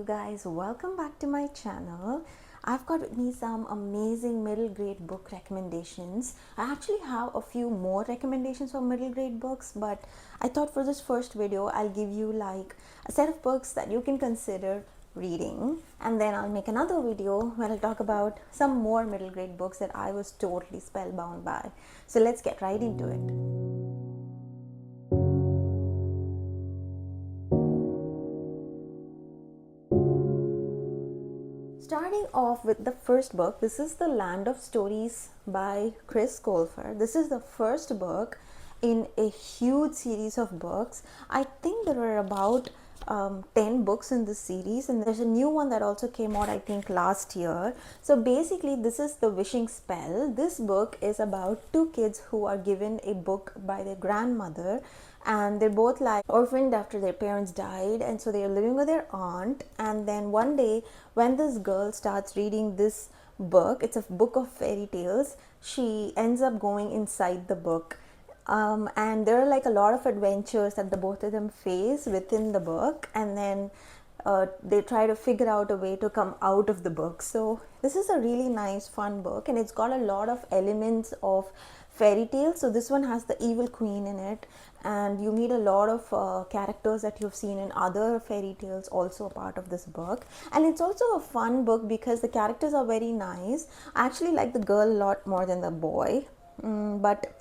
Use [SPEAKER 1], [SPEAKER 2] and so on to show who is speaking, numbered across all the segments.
[SPEAKER 1] you guys, welcome back to my channel. I've got with me some amazing middle grade book recommendations. I actually have a few more recommendations for middle grade books, but I thought for this first video I'll give you like a set of books that you can consider reading, and then I'll make another video where I'll talk about some more middle grade books that I was totally spellbound by. So let's get right into it. Starting off with the first book, this is The Land of Stories by Chris Colfer. This is the first book in a huge series of books. I think there were about 10 books in this series, and there's a new one that also came out I think last year. So basically this is The Wishing Spell. This book is about two kids who are given a book by their grandmother, and they're both like orphaned after their parents died, and so they're living with their aunt. And then one day when this girl starts reading this book, it's a book of fairy tales, she ends up going inside the book. And there are like a lot of adventures that the both of them face within the book, and then they try to figure out a way to come out of the book. So this is a really nice fun book, and it's got a lot of elements of fairy tales. So this one has the evil queen in it, and you meet a lot of characters that you've seen in other fairy tales also a part of this book. And it's also a fun book because the characters are very nice. I actually like the girl a lot more than the boy, but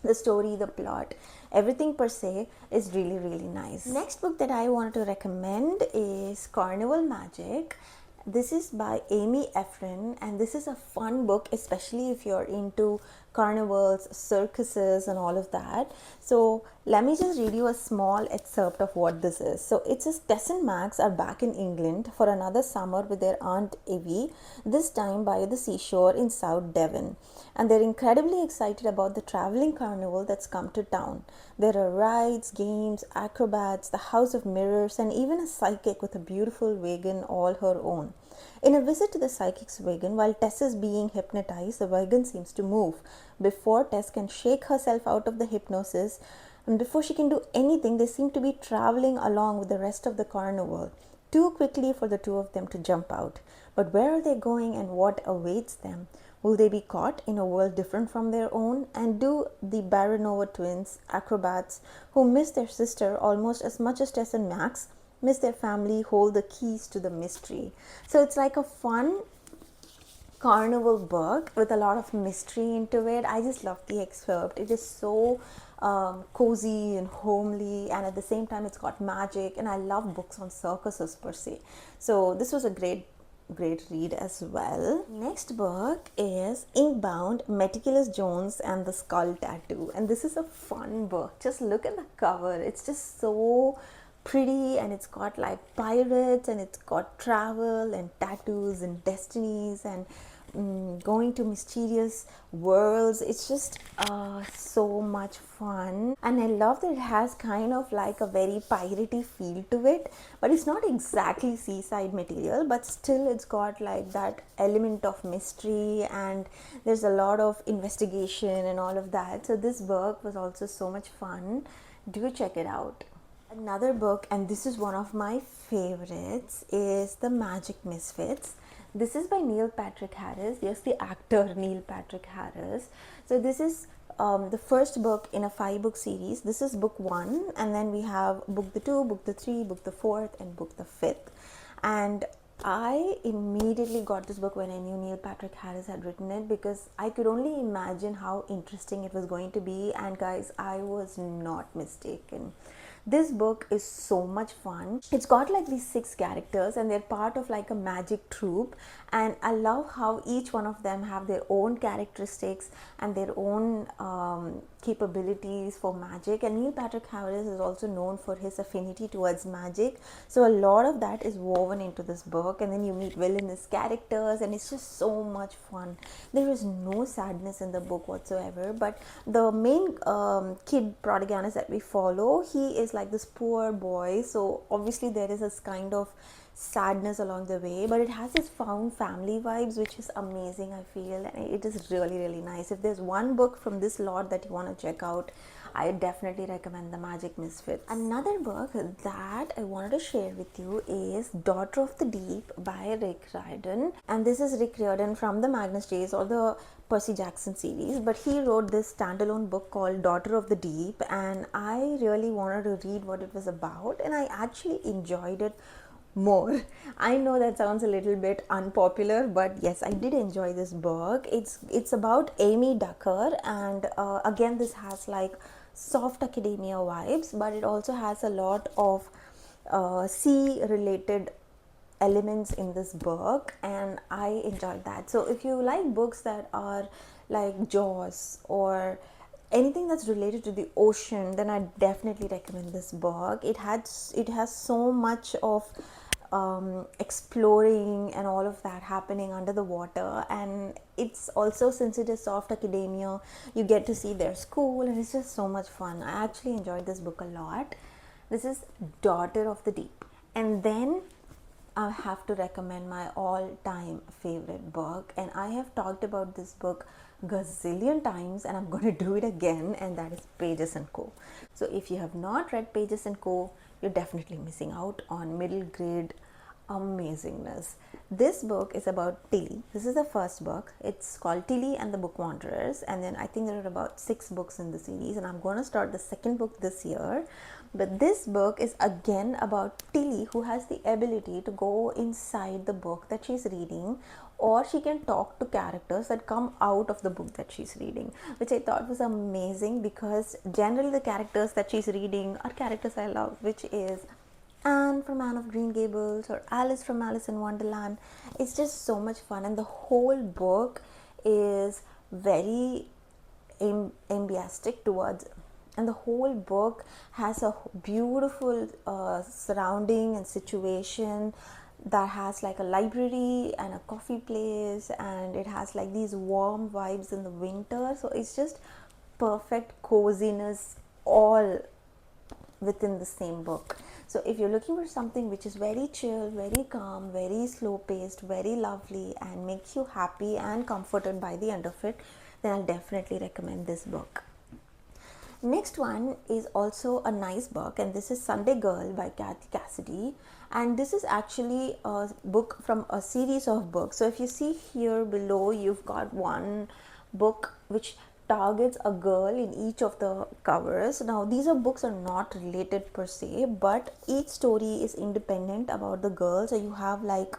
[SPEAKER 1] the story, the plot, everything per se is really nice. Next book that I wanted to recommend is Carnival Magic. This is by Amy Ephron, and this is a fun book, especially if you're into carnivals, circuses and all of that. So let me just read you a small excerpt of what this is. So it says, Tess and Max are back in England for another summer with their Aunt Evie, this time by the seashore in South Devon. And they're incredibly excited about the traveling carnival that's come to town. There are rides, games, acrobats, the House of Mirrors, and even a psychic with a beautiful wagon all her own. In a visit to the psychic's wagon, while Tess is being hypnotized, the wagon seems to move. Before Tess can shake herself out of the hypnosis, and before she can do anything, they seem to be traveling along with the rest of the carnival, too quickly for the two of them to jump out. But where are they going, and what awaits them? Will they be caught in a world different from their own? And do the Baranova twins, acrobats, who miss their sister almost as much as Tess and Max miss their family, hold the keys to the mystery? So it's like a fun carnival book with a lot of mystery into it. I just love the excerpt. It is so cozy and homely, and at the same time it's got magic, and I love books on circuses per se. So this was a great read as well. Next book is Inkbound, Meticulous Jones and the Skull Tattoo, and this is a fun book. Just look at the cover. It's just so pretty, and it's got like pirates, and it's got travel and tattoos and destinies and going to mysterious worlds. It's just so much fun, and I love that it has kind of like a very piratey feel to it, but it's not exactly seaside material, but still it's got like that element of mystery, and there's a lot of investigation and all of that. So this book was also so much fun. Do check it out. Another book, and this is one of my favorites, is The Magic Misfits. This is by Neil Patrick Harris. Yes, the actor Neil Patrick Harris. So this is the first book in a 5-book series. This is book 1, and then we have book the 2, book the 3, book the 4th, and book the 5th. And I immediately got this book when I knew Neil Patrick Harris had written it, because I could only imagine how interesting it was going to be, and guys, I was not mistaken. This book is so much fun. It's got like these 6 characters, and they're part of like a magic troupe, and I love how each one of them have their own characteristics and their own capabilities for magic. And Neil Patrick Harris is also known for his affinity towards magic, so a lot of that is woven into this book. And then you meet villainous characters, and it's just so much fun. There is no sadness in the book whatsoever, but the main kid protagonist that we follow, he is like this poor boy, so obviously there is this kind of sadness along the way, but it has this found family vibes, which is amazing, I feel, and it is really nice. If there's one book from this lot that you want to to check out, I definitely recommend The Magic Misfits. Another book that I wanted to share with you is Daughter of the Deep by Rick Riordan. And this is Rick Riordan from the Magnus Chase or the Percy Jackson series, but he wrote this standalone book called Daughter of the Deep, and I really wanted to read what it was about, and I actually enjoyed it more. I know that sounds a little bit unpopular, but yes, I did enjoy this book. It's about Amy Ducker, and again, this has like soft academia vibes, but it also has a lot of sea related elements in this book, and I enjoyed that. So if you like books that are like Jaws or anything that's related to the ocean, then I definitely recommend this book. It has so much of exploring and all of that happening under the water, and it's also, since it is soft academia, you get to see their school, and it's just so much fun. I actually enjoyed this book a lot. This is Daughter of the Deep. And then I have to recommend my all-time favorite book, and I have talked about this book gazillion times, and I'm going to do it again, and that is Pages and Co. So if you have not read Pages and Co, you're definitely missing out on middle grade amazingness. This book is about Tilly. This is the first book. It's called Tilly and the Book Wanderers, and then I think there are about 6 books in the series, and I'm going to start the second book this year. But this book is again about Tilly, who has the ability to go inside the book that she's reading, or she can talk to characters that come out of the book that she's reading, which I thought was amazing, because generally the characters that she's reading are characters I love, which is Anne from Anne of Green Gables or Alice from Alice in Wonderland. It's just so much fun, and the whole book is very ambastic towards, and the whole book has a beautiful surrounding and situation that has like a library and a coffee place, and it has like these warm vibes in the winter. So it's just perfect coziness all within the same book. So if you're looking for something which is very chill, very calm, very slow paced, very lovely, and makes you happy and comforted by the end of it, then I'll definitely recommend this book. Next one is also a nice book, and this is Sunday Girl by Kathy Cassidy, and this is actually a book from a series of books. So if you see here below, you've got one book which targets a girl in each of the covers. Now these books are not related per se, but each story is independent about the girl. So you have like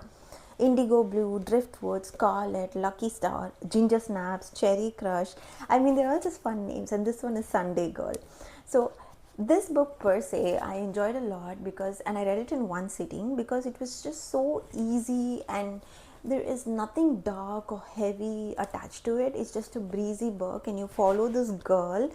[SPEAKER 1] Indigo Blue, Driftwood, Scarlet, Lucky Star, Ginger Snaps, Cherry Crush. I mean, they're all just fun names, and this one is Sunday Girl. So this book per se, I enjoyed a lot because, and I read it in one sitting because it was just so easy, and there is nothing dark or heavy attached to it. It's just a breezy book, and you follow this girl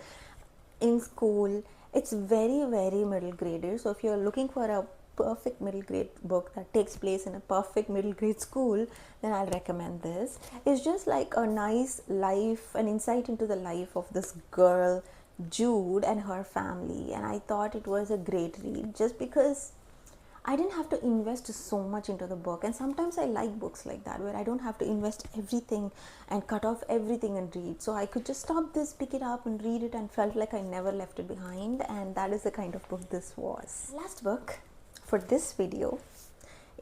[SPEAKER 1] in school. It's very, very middle grader. So if you're looking for a perfect middle grade book that takes place in a perfect middle grade school, then I'll recommend this. It's just like a nice life, an insight into the life of this girl Jude and her family, and I thought it was a great read just because I didn't have to invest so much into the book. And sometimes I like books like that, where I don't have to invest everything and cut off everything and read. So I could just stop this, pick it up and read it, and felt like I never left it behind. And that is the kind of book this was. Last book for this video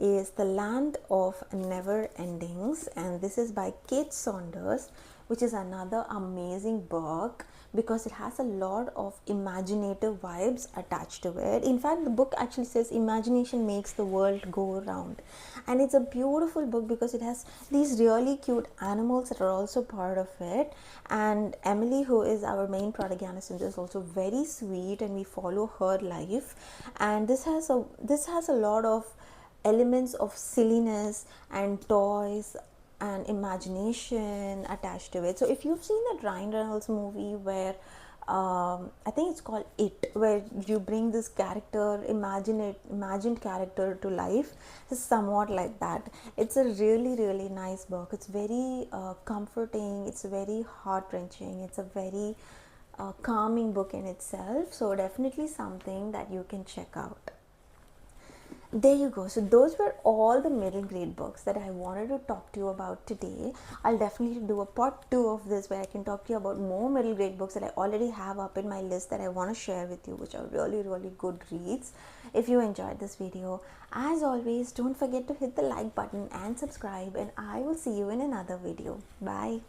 [SPEAKER 1] is The Land of Never Endings, and this is by Kate Saunders, which is another amazing book because it has a lot of imaginative vibes attached to it. In fact, the book actually says imagination makes the world go round, and it's a beautiful book because it has these really cute animals that are also part of it, and Emily, who is our main protagonist in this, is also very sweet, and we follow her life. And this has a lot of elements of silliness and toys and imagination attached to it. So if you've seen that Ryan Reynolds movie where I think it's called It, where you bring this character, imagined character to life, it's somewhat like that. It's a really, really nice book. It's very comforting, it's very heart-wrenching, it's a very calming book in itself. So definitely something that you can check out. There you go. So those were all the middle grade books that I wanted to talk to you about today. I'll definitely do a part 2 of this where I can talk to you about more middle grade books that I already have up in my list that I want to share with you, which are really, really good reads. If you enjoyed this video, as always, don't forget to hit the like button and subscribe, and I will see you in another video. Bye.